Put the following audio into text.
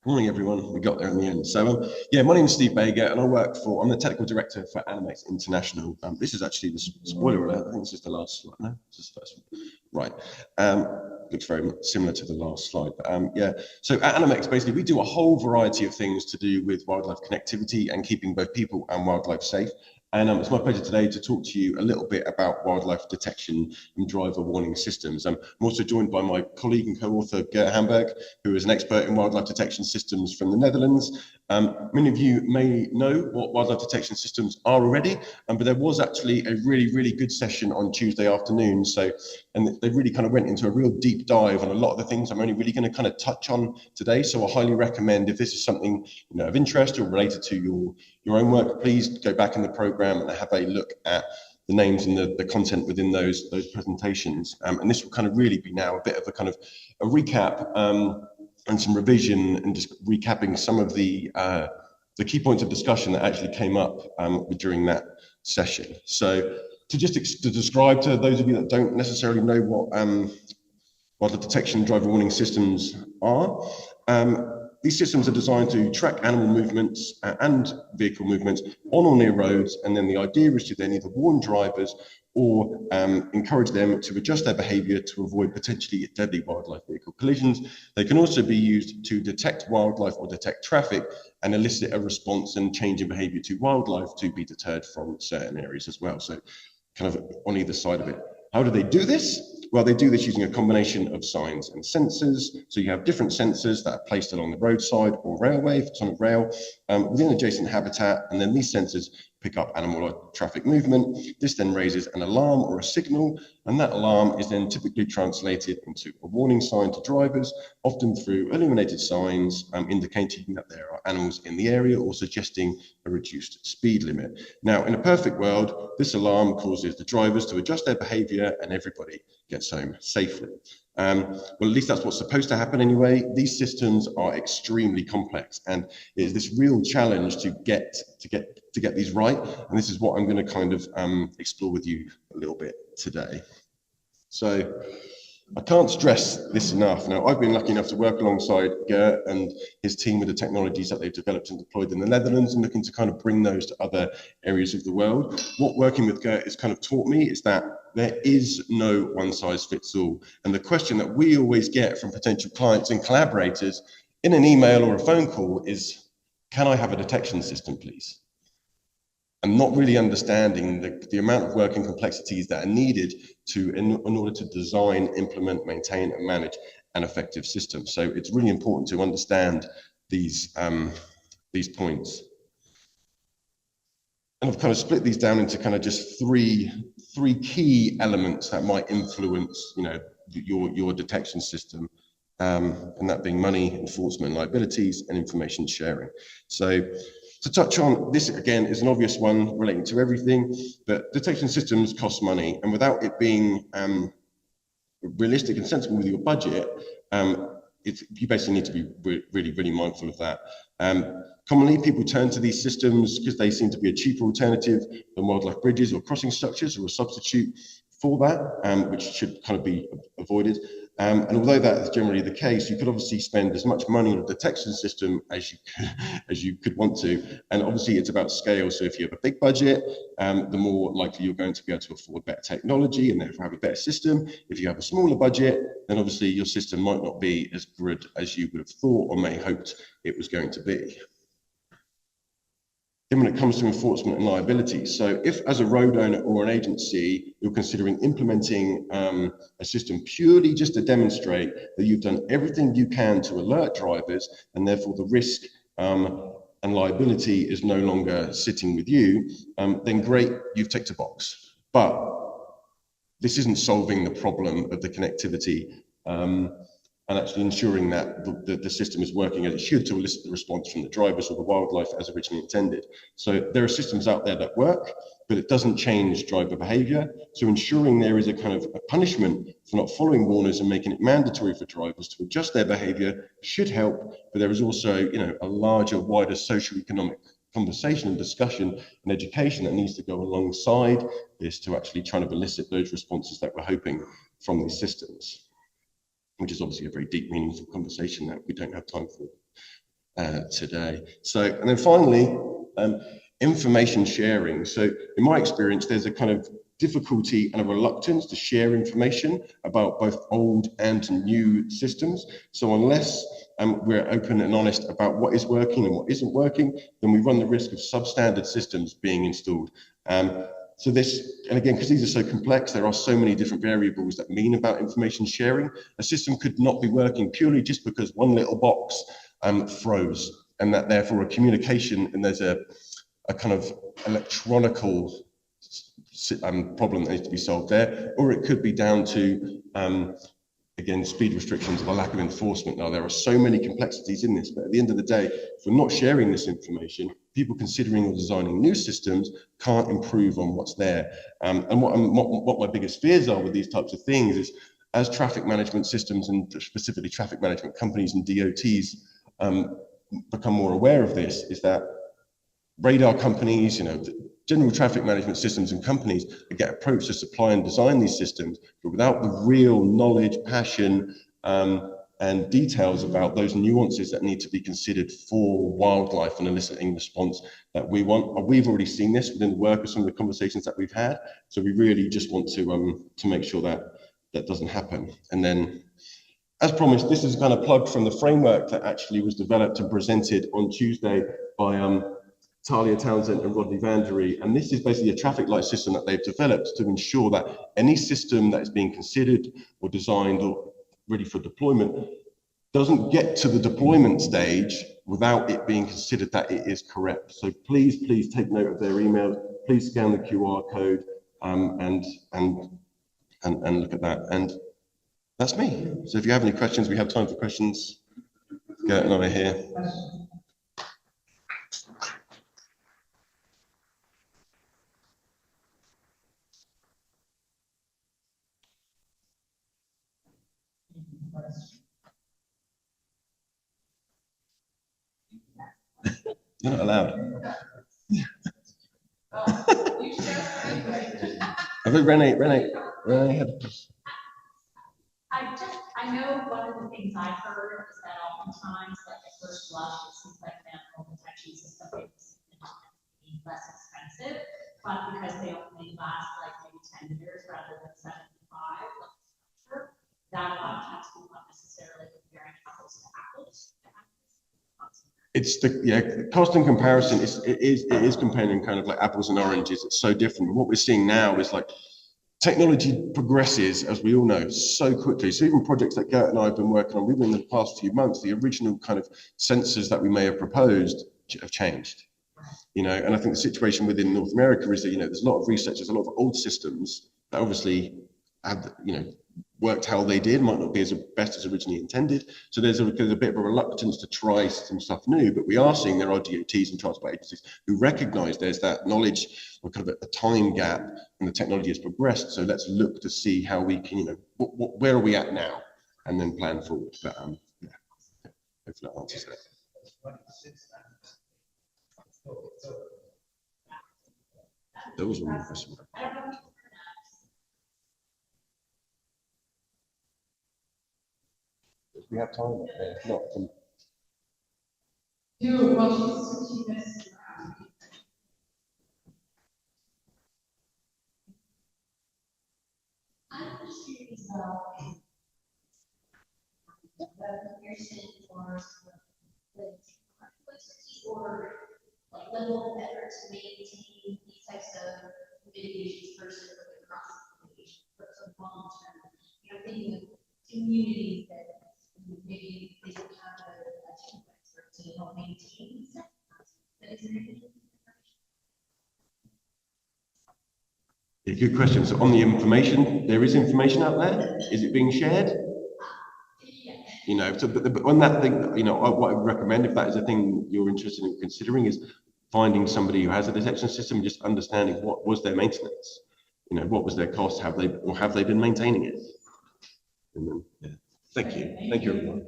Morning, everyone. We got there in the end. So, yeah, my name is Steve Bega, and I'm the technical director for Animex International. This is actually the spoiler alert. I think this is the last slide. No, this is the first one. Right. Looks very similar to the last slide. But yeah, so at Animex, basically, we do a whole variety of things to do with wildlife connectivity and keeping both people and wildlife safe. And it's my pleasure today to talk to you a little bit about wildlife detection and driver warning systems. I'm also joined by my colleague and co-author, Gert Hamberg, who is an expert in wildlife detection systems from the Netherlands. Many of you may know what wildlife detection systems are already, but there was actually a really good session on Tuesday afternoon. And they really kind of went into a real deep dive on a lot of the things I'm only really going to kind of touch on today. So I highly recommend, if this is something of interest or related to your own work, please go back in the program and have a look at the names and the content within those presentations. And this will kind of really be now a bit of a kind of a recap and some revision, and just recapping some of the key points of discussion that actually came up during that session. So to describe to those of you that don't necessarily know what wildlife detection and driver warning systems are, these systems are designed to track animal movements and vehicle movements on or near roads, and then the idea is to then either warn drivers or encourage them to adjust their behaviour to avoid potentially deadly wildlife vehicle collisions. They can also be used to detect wildlife or detect traffic and elicit a response and change in behaviour to wildlife to be deterred from certain areas as well. So kind of on either side of it. How do they do this? Well, they do this using a combination of signs and sensors. So you have different sensors that are placed along the roadside or railway, if it's on a rail, within adjacent habitat, and then these sensors pick up animal or traffic movement. This then raises an alarm or a signal, and that alarm is then typically translated into a warning sign to drivers, often through illuminated signs indicating that there are animals in the area or suggesting a reduced speed limit. Now, in a perfect world, this alarm causes the drivers to adjust their behaviour and everybody gets home safely. Well, at least that's what's supposed to happen anyway. These systems are extremely complex, and it is this real challenge to get these right. And this is what I'm going to kind of explore with you a little bit today. So I can't stress this enough. Now, I've been lucky enough to work alongside Gert and his team with the technologies that they've developed and deployed in the Netherlands, and looking to kind of bring those to other areas of the world. What working with Gert has kind of taught me is that there is no one size fits all. And the question that we always get from potential clients and collaborators in an email or a phone call is, can I have a detection system, please? And not really understanding the amount of work and complexities that are needed in order to design, implement, maintain, and manage an effective system. So it's really important to understand these points. And I've kind of split these down into kind of just three key elements that might influence, your detection system, and that being money, enforcement, liabilities, and information sharing. So to touch on this, again, is an obvious one relating to everything, but detection systems cost money, and without it being realistic and sensible with your budget, you basically need to be really mindful of that. Commonly, people turn to these systems because they seem to be a cheaper alternative than wildlife bridges or crossing structures, or a substitute for that, which should kind of be avoided. And although that is generally the case, you could obviously spend as much money on a detection system as you could want to. And obviously it's about scale. So if you have a big budget, the more likely you're going to be able to afford better technology and therefore have a better system. If you have a smaller budget, then obviously your system might not be as good as you would have thought or may hoped it was going to be. Then when it comes to enforcement and liability, so if as a road owner or an agency, you're considering implementing a system purely just to demonstrate that you've done everything you can to alert drivers, and therefore the risk and liability is no longer sitting with you, then great, you've ticked a box. But this isn't solving the problem of the connectivity and actually ensuring that the system is working as it should to elicit the response from the drivers or the wildlife as originally intended. So there are systems out there that work, but it doesn't change driver behavior. So ensuring there is a kind of a punishment for not following warners and making it mandatory for drivers to adjust their behavior should help, but there is also, a larger, wider socio-economic conversation and discussion and education that needs to go alongside this to actually try to elicit those responses that we're hoping from these systems, which is obviously a very deep, meaningful conversation that we don't have time for today. So, and then finally, information sharing. So in my experience, there's a kind of difficulty and a reluctance to share information about both old and new systems. So unless we're open and honest about what is working and what isn't working, then we run the risk of substandard systems being installed. So this, and again, because these are so complex, there are so many different variables that mean about information sharing. A system could not be working purely just because one little box froze, and that therefore a communication, and there's a kind of electronical problem that needs to be solved there, or it could be down to again, speed restrictions or the lack of enforcement. Now, there are so many complexities in this, but at the end of the day, if we're not sharing this information, people considering or designing new systems can't improve on what's there. And what my biggest fears are with these types of things is, as traffic management systems and specifically traffic management companies and DOTs become more aware of this, is that radar companies, general traffic management systems and companies get approached to supply and design these systems, but without the real knowledge, passion, and details about those nuances that need to be considered for wildlife and eliciting response that we want. We've already seen this within the work of some of the conversations that we've had. So we really just want to make sure that that doesn't happen. And then, as promised, this is kind of plug from the framework that actually was developed and presented on Tuesday by Talia Townsend and Rodney Vandery, and this is basically a traffic light system that they've developed to ensure that any system that is being considered or designed or ready for deployment doesn't get to the deployment stage without it being considered that it is correct. So please take note of their emails. Please scan the QR code and look at that. And that's me. So if you have any questions, we have time for questions. Gert and I are here. You're not allowed. I think Renee had. I know one of the things I've heard is that oftentimes, like at first blush, it seems like manhole detection system is less expensive, but because they only last like maybe 10 years rather than 75, that a lot of times we're not necessarily comparing apples to apples. It's the cost and comparison it is comparing kind of like apples and oranges. It's so different. What we're seeing now is like technology progresses, as we all know, so quickly. So even projects that Gert and I have been working on, even in the past few months, the original kind of sensors that we may have proposed have changed. And I think the situation within North America is that there's a lot of research, there's a lot of old systems that obviously had worked how they did, might not be as best as originally intended. So there's a bit of a reluctance to try some stuff new, but we are seeing there are DOTs and transport agencies who recognize there's that knowledge or kind of a time gap and the technology has progressed. So let's look to see how we can, where are we at now, and then plan forward. But yeah, hopefully that answers that. That was one question. We have time. Not from. I'm just curious about the comparison for or like level of effort to maintain these types of mitigations versus across mitigation for long term. Thinking of communities that maybe they don't have a team expert to help maintain that. Good question. So on the information, there is information out there. Is it being shared? So but on that thing, what I would recommend, if that is a thing you're interested in considering, is finding somebody who has a detection system and just understanding what was their maintenance. What was their cost? Have they been maintaining it? And then, yeah. Thank you, everyone.